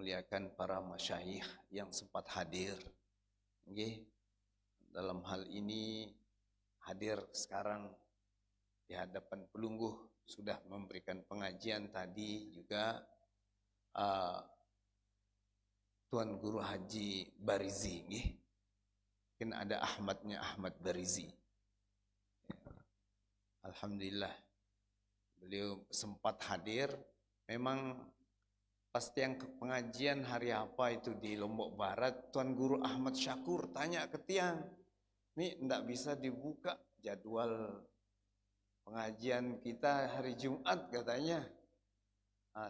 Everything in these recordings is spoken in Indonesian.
memuliakan para masyayikh yang sempat hadir. Nggih, dalam hal ini hadir sekarang di hadapan pelungguh sudah memberikan pengajian tadi juga Tuan Guru Haji Barizi, nggih. Mungkin ada Ahmadnya, Ahmad Barizi. Alhamdulillah beliau sempat hadir. Memang pasti yang ke pengajian hari apa itu di Lombok Barat, Tuan Guru Ahmad Syakur tanya ke tiang, ini tidak bisa dibuka jadwal pengajian kita hari Jumat katanya.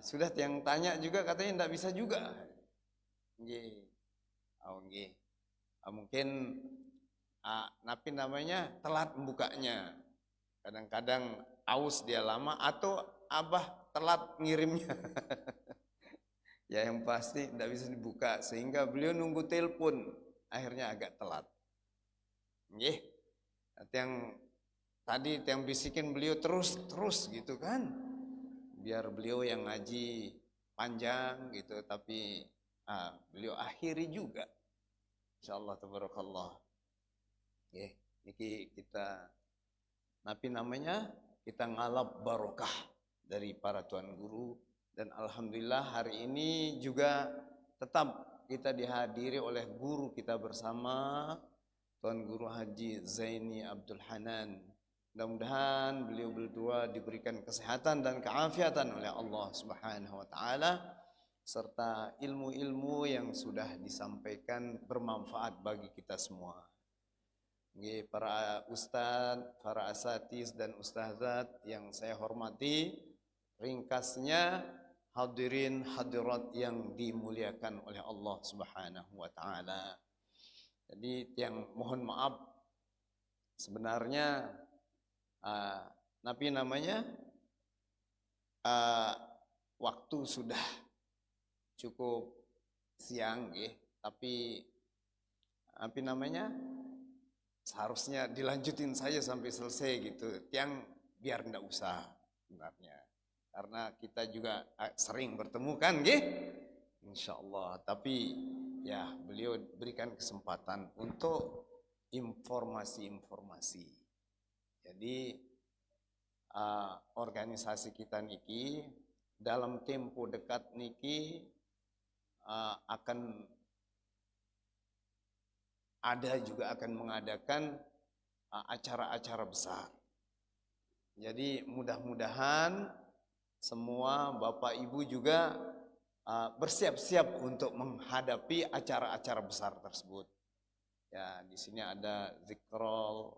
Sudah tiang tanya juga katanya tidak bisa juga. Nggih. Nggih. Mungkin napi namanya telat membukanya. Kadang-kadang aus dia lama atau abah telat ngirimnya. Ya yang pasti tidak bisa dibuka sehingga beliau nunggu telepon, akhirnya agak telat. Nggih. Yang tadi yang bisikin beliau terus gitu kan. Biar beliau yang ngaji panjang gitu, tapi beliau akhiri juga. Insyaallah tabarakallah. Nggih, niki kita napi namanya kita ngalap barokah dari para tuan guru. Dan alhamdulillah hari ini juga tetap kita dihadiri oleh guru kita bersama, Tuan Guru Haji Zaini Abdul Hanan. Mudah-mudahan beliau berdua diberikan kesehatan dan keafiatan oleh Allah Subhanahu wa taala, serta ilmu-ilmu yang sudah disampaikan bermanfaat bagi kita semua. Para ustadz, para asatiz dan ustazat yang saya hormati, ringkasnya hadirin hadirat yang dimuliakan oleh Allah Subhanahu wa taala. Jadi yang mohon maaf sebenarnya napi namanya waktu sudah cukup siang tapi napi namanya seharusnya dilanjutin saja sampai selesai gitu. Tiang biar ndak usah sebenarnya. Karena kita juga sering bertemu kan, nggih? Insyaallah. Tapi ya beliau berikan kesempatan untuk informasi-informasi. Jadi organisasi kita niki dalam tempo dekat niki akan mengadakan acara-acara besar. Jadi mudah-mudahan semua Bapak Ibu juga bersiap-siap untuk menghadapi acara-acara besar tersebut. Ya, di sini ada zikrol,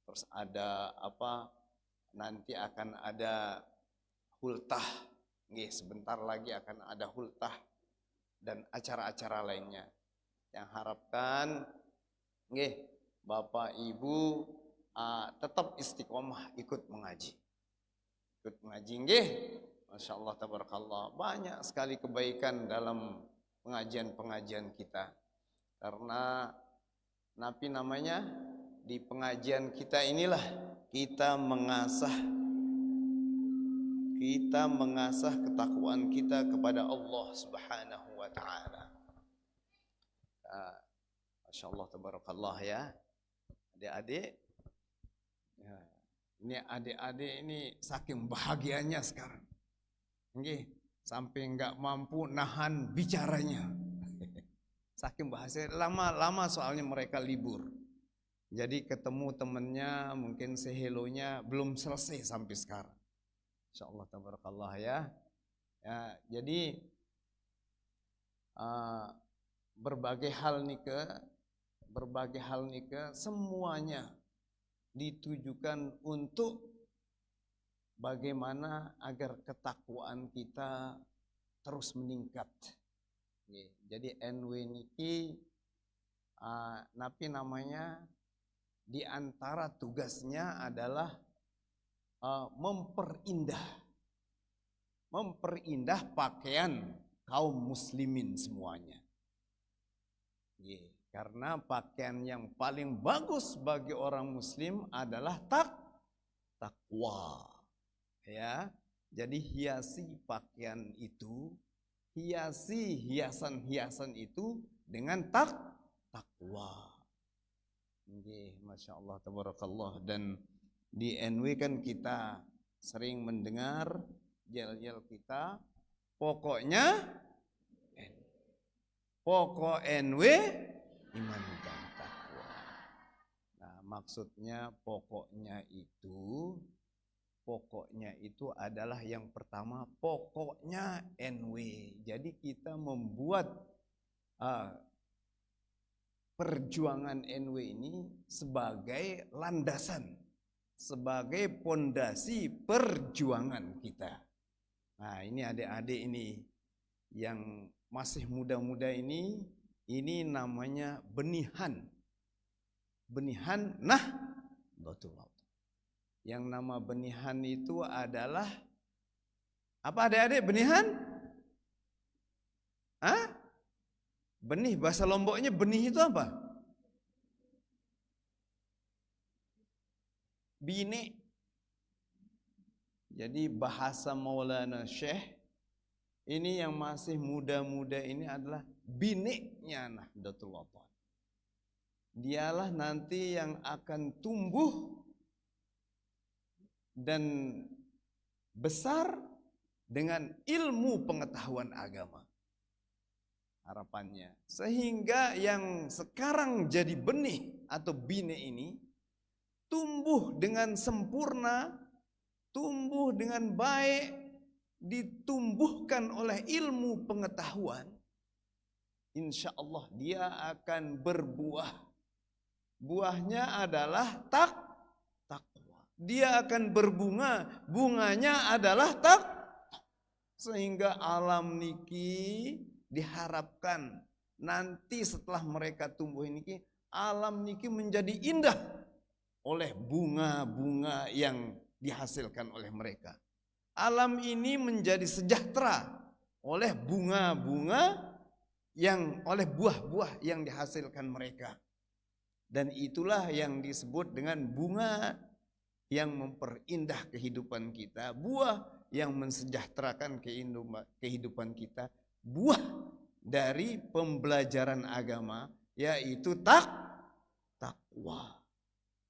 terus ada nanti akan ada hultah. Nggih, sebentar lagi akan ada hultah dan acara-acara lainnya. Yang harapkan nggih, Bapak Ibu tetap istiqomah ikut mengaji. Ikut mengaji nggih. Masya Allah tabarakallah, banyak sekali kebaikan dalam pengajian-pengajian kita. Karena napi namanya di pengajian kita inilah kita mengasah ketakwaan kita kepada Allah Subhanahu wa taala. Masya Allah tabarakallah ya. Adik-adik, ya, ini adik-adik ini saking bahagianya sekarang. Nggih, sampai enggak mampu nahan bicaranya. Saking bahasa lama-lama soalnya mereka libur. Jadi ketemu temennya mungkin sehelonya belum selesai sampai sekarang. Insyaallah tabarakallah ya. Ya, jadi berbagai hal nikah semuanya ditujukan untuk bagaimana agar ketakwaan kita terus meningkat. Jadi NW niki napi namanya di antara tugasnya adalah memperindah pakaian kaum muslimin semuanya. Karena pakaian yang paling bagus bagi orang muslim adalah takwa. Ya, jadi hiasi pakaian itu hiasi hiasan-hiasan itu dengan takwa. Nggih, Masya Allah, tabarakallah. Dan di NW kan kita sering mendengar yel-yel kita, pokok NW iman dan takwa. Nah, maksudnya pokoknya itu adalah yang pertama, pokoknya NW. Jadi kita membuat perjuangan NW ini sebagai landasan, sebagai pondasi perjuangan kita. Nah, ini adik-adik ini yang masih muda-muda ini namanya benihan. Benihan Nahdlatul Ulama. Yang nama benihan itu adalah apa adik-adik? Benihan? Benih, bahasa Lomboknya benih itu apa? Bine. Jadi bahasa Maulana Syekh ini yang masih muda-muda ini adalah bineknya Nahdlatul Ulama. Dialah nanti yang akan tumbuh dan besar dengan ilmu pengetahuan agama. Harapannya. Sehingga yang sekarang jadi benih atau bine ini tumbuh dengan sempurna, tumbuh dengan baik, ditumbuhkan oleh ilmu pengetahuan. Insya Allah dia akan berbuah. Buahnya adalah takwa. Dia akan berbunga, bunganya adalah sehingga alam niki diharapkan nanti setelah mereka tumbuh niki, alam niki menjadi indah oleh bunga-bunga yang dihasilkan oleh mereka. Alam ini menjadi sejahtera oleh bunga-bunga oleh buah-buah yang dihasilkan mereka. Dan itulah yang disebut dengan bunga yang memperindah kehidupan kita, buah yang mensejahterakan kehidupan kita, buah dari pembelajaran agama yaitu takwa.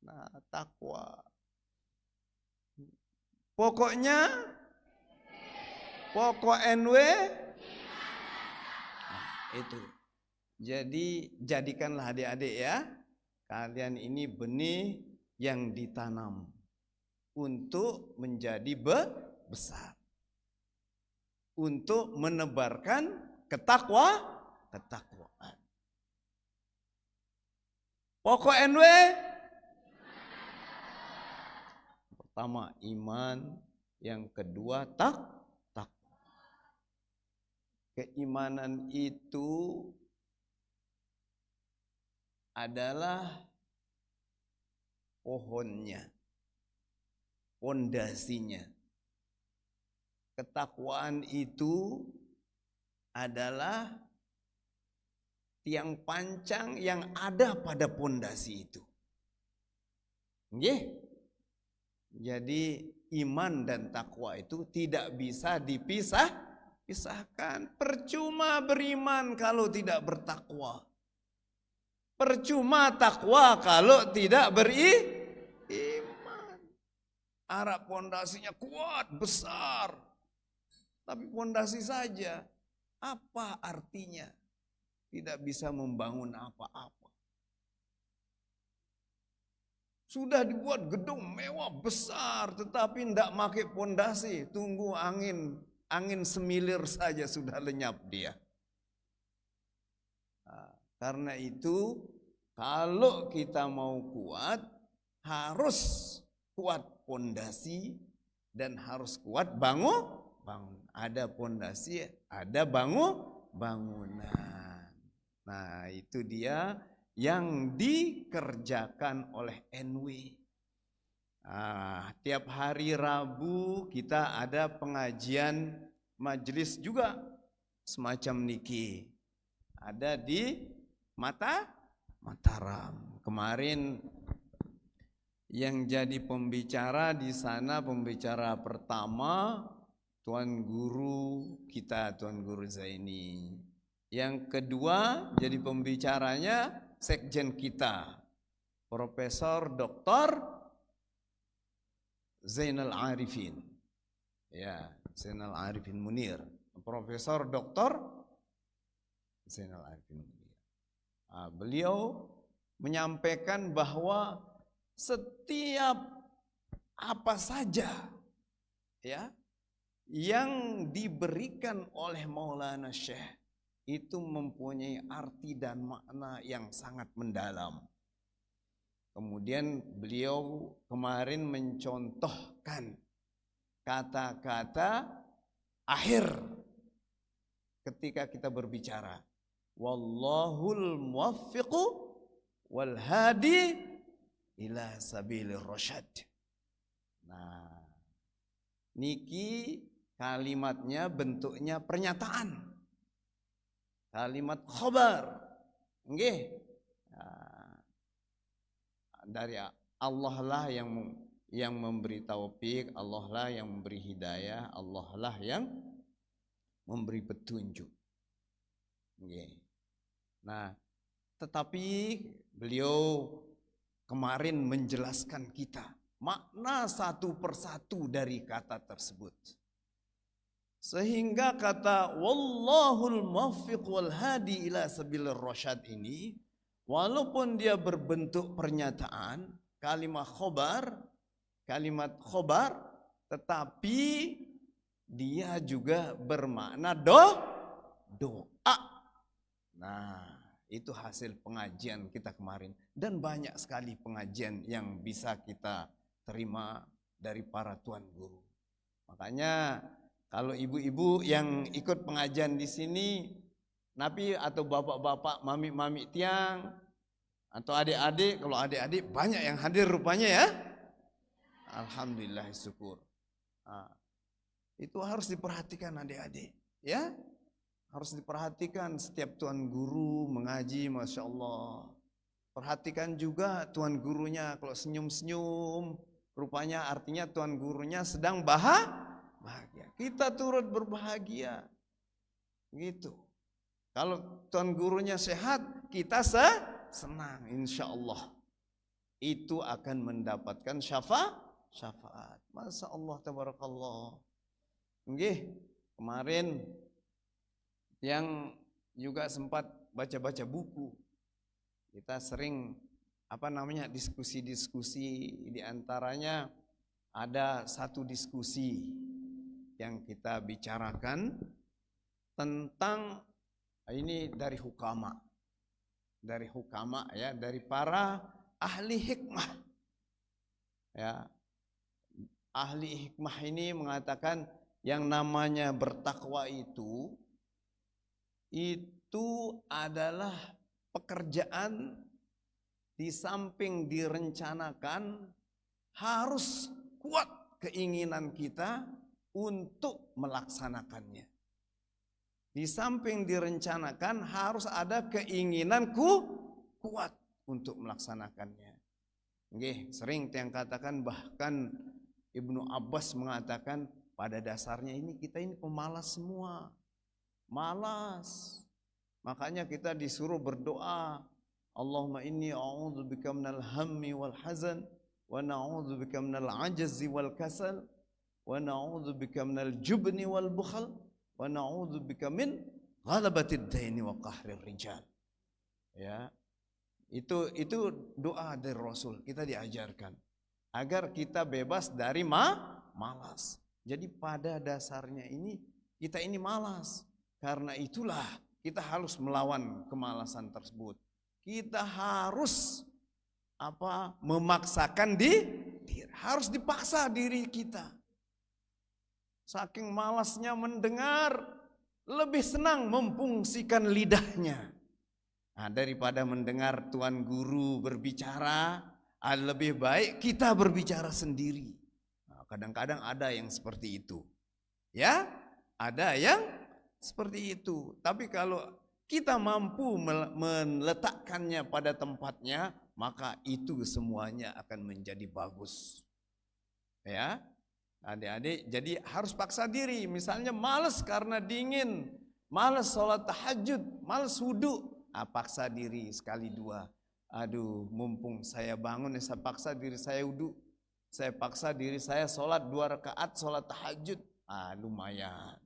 Nah, takwa. Pokoknya pokok NW itu. Jadi jadikanlah adik-adik ya, kalian ini benih yang ditanam untuk menjadi besar. Untuk menebarkan ketakwaan. Pokok NW pertama iman, yang kedua takwa. Keimanan itu adalah pohonnya, pondasinya. Ketakwaan itu adalah tiang pancang yang ada pada pondasi itu. Nggih. Jadi iman dan takwa itu tidak bisa dipisahkan. Percuma beriman kalau tidak bertakwa. Percuma takwa kalau tidak beriman. Harap pondasinya kuat, besar. Tapi pondasi saja, apa artinya? Tidak bisa membangun apa-apa. Sudah dibuat gedung mewah besar, tetapi tidak pakai pondasi. Tunggu angin semilir saja sudah lenyap dia. Nah, karena itu, kalau kita mau kuat, harus kuat pondasi dan harus kuat bangun. Ada pondasi, ada bangunan. Nah, itu dia yang dikerjakan oleh NW. Tiap hari Rabu kita ada pengajian majelis juga semacam niki. Ada di Mataram. Kemarin yang jadi pembicara di sana, pembicara pertama Tuan Guru kita, Tuan Guru Zaini. Yang kedua jadi pembicaranya sekjen kita, Profesor Dr. Zainal Arifin. Ya, Zainal Arifin Munir. Profesor Dr. Zainal Arifin Munir. Beliau menyampaikan bahwa setiap apa saja ya yang diberikan oleh Maulana Syekh itu mempunyai arti dan makna yang sangat mendalam. Kemudian beliau kemarin mencontohkan kata-kata akhir ketika kita berbicara. Wallahul muwaffiqu wal hadi ila sabilir rasyad. Nah, niki kalimatnya bentuknya pernyataan. Kalimat khobar. Nggih. Dari Allah lah yang memberi taufik, Allah lah yang memberi hidayah, Allah lah yang memberi petunjuk. Nggih. Nah, tetapi beliau kemarin menjelaskan kita makna satu persatu dari kata tersebut. Sehingga kata wallahul muwaffiq wal hadi ila sabilir rasyad ini, walaupun dia berbentuk pernyataan, kalimat khobar, tetapi dia juga bermakna doa. Nah, itu hasil pengajian kita kemarin. Dan banyak sekali pengajian yang bisa kita terima dari para tuan guru. Makanya kalau ibu-ibu yang ikut pengajian di sini, Nabi atau bapak-bapak, mami-mami tiang, atau adik-adik, kalau adik-adik banyak yang hadir rupanya ya. Alhamdulillah, syukur. Nah, itu harus diperhatikan adik-adik, ya. Harus diperhatikan setiap tuan guru mengaji, Masya Allah. Perhatikan juga tuan gurunya kalau senyum-senyum, rupanya artinya tuan gurunya sedang bahagia. Kita turut berbahagia, gitu. Kalau tuan gurunya sehat, kita senang, insya Allah. Itu akan mendapatkan syafaat. Masya Allah, tabarakallah. Nggih, kemarin yang juga sempat baca-baca buku. Kita sering diskusi-diskusi, di antaranya ada satu diskusi yang kita bicarakan tentang ini dari hukama ya, dari para ahli hikmah ya. Ahli hikmah ini mengatakan yang namanya bertakwa itu adalah pekerjaan di samping direncanakan, harus kuat keinginan kita untuk melaksanakannya. Di samping direncanakan, harus ada keinginanku kuat untuk melaksanakannya. Nggih, sering yang katakan, bahkan Ibnu Abbas mengatakan pada dasarnya kita ini pemalas semua. Malas. Makanya kita disuruh berdoa, Allahumma inni a'udzubika minal hammi wal hazan wa na'udzubika minal ajzi wal kasal wa na'udzubika minal jubni wal bukhal wa na'udzubika min ghalabatid daini wa qahrir rijal. Ya. Itu doa dari Rasul, kita diajarkan agar kita bebas dari malas. Jadi pada dasarnya kita ini malas. Karena itulah kita harus melawan kemalasan tersebut. Kita harus memaksakan diri, harus dipaksa diri kita. Saking malasnya mendengar, lebih senang memfungsikan lidahnya. Nah, daripada mendengar tuan guru berbicara, lebih baik kita berbicara sendiri. Nah, kadang-kadang ada yang seperti itu. Ya, ada yang seperti itu. Tapi kalau kita mampu meletakkannya pada tempatnya, maka itu semuanya akan menjadi bagus. Ya. Adik-adik, jadi harus paksa diri. Misalnya malas karena dingin, malas sholat tahajud, malas wudhu, paksa diri sekali dua. Aduh, mumpung saya bangun, saya paksa diri saya wudhu, saya paksa diri saya sholat 2 rakaat sholat tahajud. Lumayan.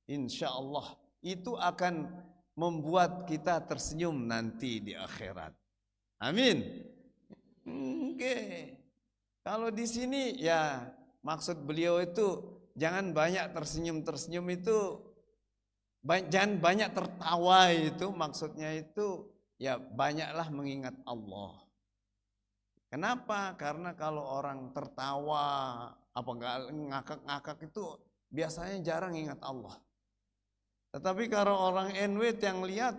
Insya Allah itu akan membuat kita tersenyum nanti di akhirat. Amin. Oke. Kalau di sini ya maksud beliau itu jangan banyak tersenyum itu, jangan banyak tertawa itu, maksudnya itu ya banyaklah mengingat Allah. Kenapa? Karena kalau orang tertawa apa enggak ngakak-ngakak itu biasanya jarang ingat Allah. Tetapi kalau orang NW yang lihat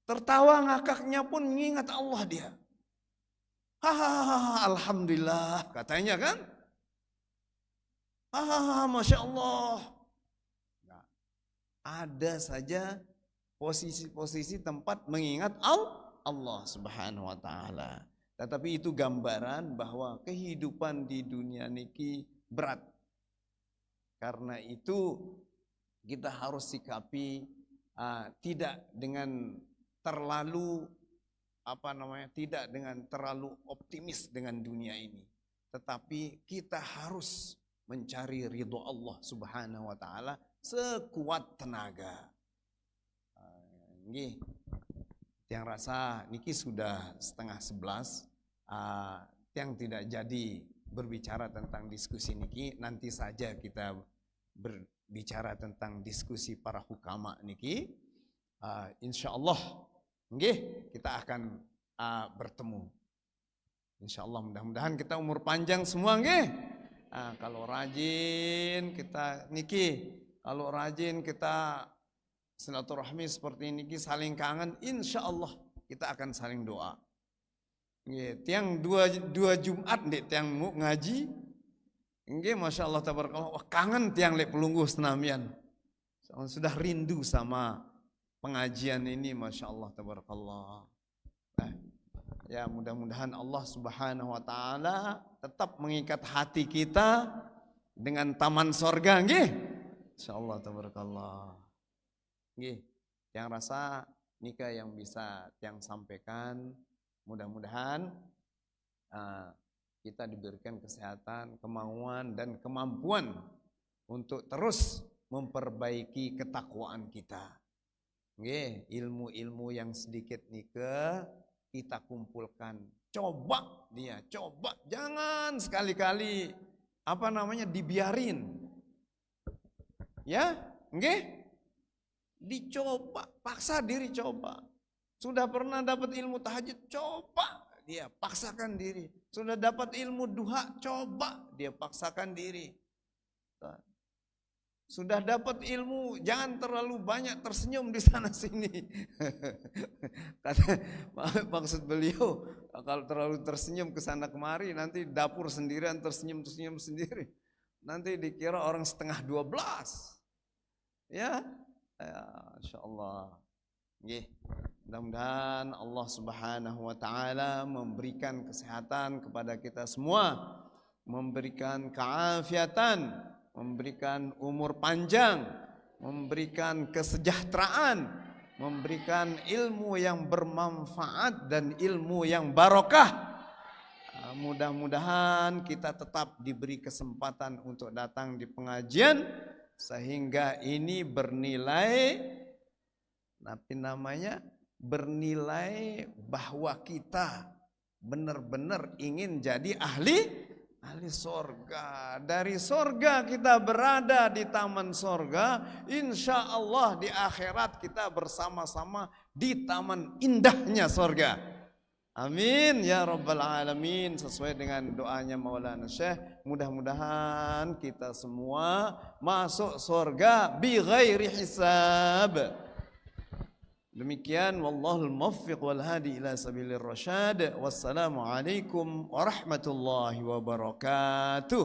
tertawa ngakaknya pun mengingat Allah dia. Hahaha, alhamdulillah katanya kan? Masya Allah. Nah, ada saja posisi-posisi tempat mengingat Allah Subhanahu wa taala. Tetapi itu gambaran bahwa kehidupan di dunia niki berat. Karena itu kita harus sikapi tidak dengan terlalu tidak dengan terlalu optimis dengan dunia ini. Tetapi kita harus mencari ridho Allah Subhanahu wa taala sekuat tenaga. Nggih. Yang rasa niki sudah 10:30. Yang tidak jadi berbicara tentang diskusi niki, nanti saja kita berbicara tentang diskusi para hukama niki. Insyaallah nggih kita akan bertemu. Insyaallah mudah-mudahan kita umur panjang semua nggih. Kalau rajin kita niki, kalau rajin kita silaturahmi seperti niki saling kangen, insyaallah kita akan saling doa. Nggih, tiang dua Jumat ndek tiang ngaji. Nggih, masyaallah tabarakallah, kangen tiang lek pelungguh senamian. Sudah rindu sama pengajian ini, masyaallah tabarakallah. Ya mudah-mudahan Allah Subhanahu wa taala tetap mengikat hati kita dengan taman sorga nggih. Insyaallah tabarakallah. Nggih, yang rasa nikah yang bisa yang sampaikan, mudah-mudahan kita diberikan kesehatan, kemauan dan kemampuan untuk terus memperbaiki ketakwaan kita. Nggih, ilmu-ilmu yang sedikit nikah kita kumpulkan. Coba jangan sekali-kali dibiarin. Ya, nggih? Dicoba, paksa diri coba. Sudah pernah dapat ilmu tahajud, coba dia paksakan diri. Sudah dapat ilmu duha, coba dia paksakan diri. Sudah dapat ilmu, jangan terlalu banyak tersenyum di sana sini. Kata maksud beliau, kalau terlalu tersenyum ke sana kemari, nanti dapur sendirian tersenyum sendiri. Nanti dikira orang 11:30. Ya, insyaallah. Nggih. Mudah-mudahan Allah Subhanahu wa taala memberikan kesehatan kepada kita semua, memberikan keafiatan, memberikan umur panjang, memberikan kesejahteraan, memberikan ilmu yang bermanfaat dan ilmu yang barokah. Mudah-mudahan kita tetap diberi kesempatan untuk datang di pengajian sehingga ini bernilai bernilai bahwa kita benar-benar ingin jadi ahli sorga. Dari sorga kita berada di taman sorga, insya Allah di akhirat kita bersama-sama di taman indahnya sorga. Amin ya rabbal alamin. Sesuai dengan doanya Maulana Syekh, mudah-mudahan kita semua masuk sorga bi ghairi hisab. Demikian, wallahul muwaffiq wal hadi ila sabilir rasyad. Wassalamualaikum warahmatullahi wabarakatuh.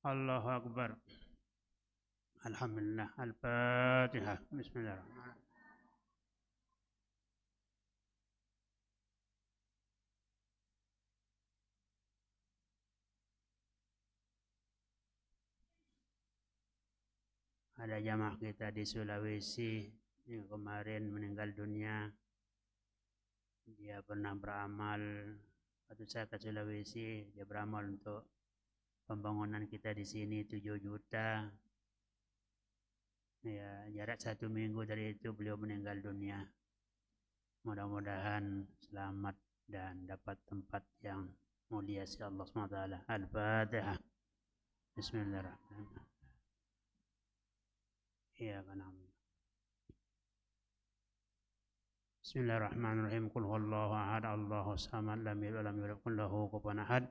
Allahu Akbar. Alhamdulillah. Al-Fatihah. Bismillahirrahmanirrahim. Ada jamaah kita di Sulawesi yang kemarin meninggal dunia. Dia pernah beramal, waktu saya ke Sulawesi, dia beramal untuk pembangunan kita di sini 7 juta. Ya, jarak 1 minggu dari itu beliau meninggal dunia. Mudah-mudahan selamat dan dapat tempat yang mulia si Allah SWT. Al-Fatihah. Bismillahirrahmanirrahim. Ya kan. Bismillahirrahmanirrahim. Qul huwallahu ahad, Allahus samad, lam yalid walam yulad, qul lahu kufuwan ahad.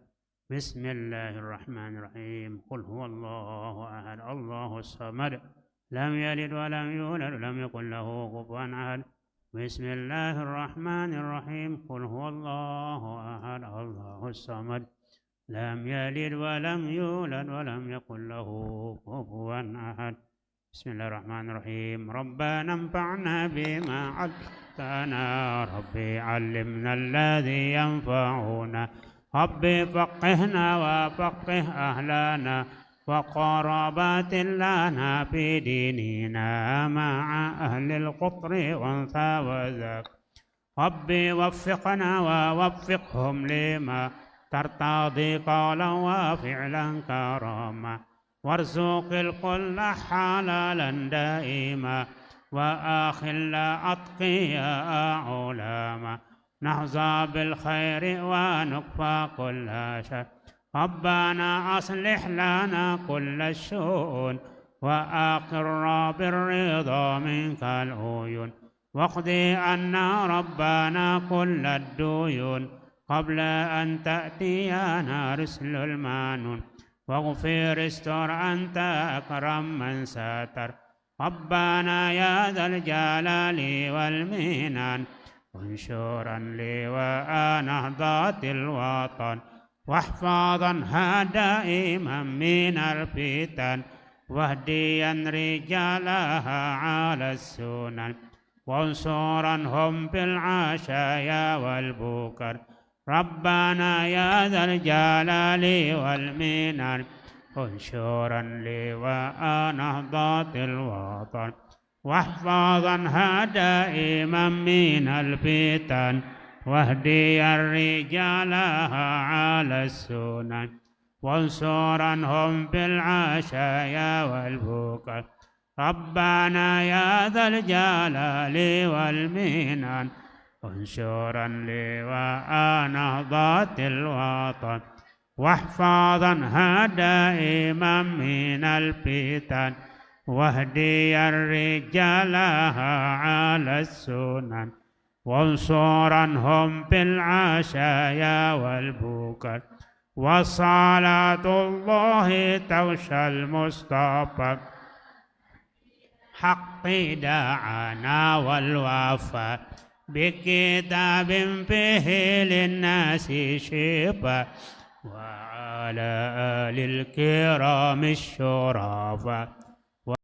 Bismillahirrahmanirrahim. Qul huwallahu ahad, Allahus samad, lam yalid walam yulad, lam yakul lahu kufuwan ahad. Bismillahirrahmanirrahim. Qul huwallahu ahad, Allahus samad, lam yalid walam yulad, walam yakul lahu kufuwan ahad. Bismillahirrahmanirrahim. Rabbana anfa'na bima 'allamtana, Rabbi 'allimna alladhi yanfa'una, Rabbi faqihna wa faqih ahlana, wa qarabatin lana fi dinina ma'a ahli al-qutri wa thawazak. Rabbi waffiqna wa waffiqhum lima tartadi qawlan wa fi'lan karama, وارزق الكل حلالا دائما وآخل أتقياء علما، نحظى بالخير ونكفى كل شر. ربنا أصلح لنا كل الشؤون وأقر بالرضا منك العيون، واقضي عنا ربنا كل الديون قبل أن تأتينا رسل المانون، واغفر استر أنت أكرم من ستر. ربنا يا ذا الجلال والمنان، انشرا لواء نهضة الوطن، واحفظنها دائما من الفتن، واهديا رجالها على السنن، وانصرنهم بالعشايا والبكر. ربنا يا ذا الجلال والمنان، انشرا لواء نهضة الوطن، واحفظنها دائما من الفتن، واهدي الرجال على السنن، وانصرنهم بالعشايا والبكر. ربنا يا ذا الجلال والمنان، انشرا لواء نهضة الوطن، واحفظنها دائما من الفتن، واهدي الرجال على السنن، وانصرنهم بالعشايا والبكر. وصلاة الله تغشى المصطفى حق دعانا والوفاء، بكتاب فيه للناس شفاء، وعلى آل الكرام الشرفاء.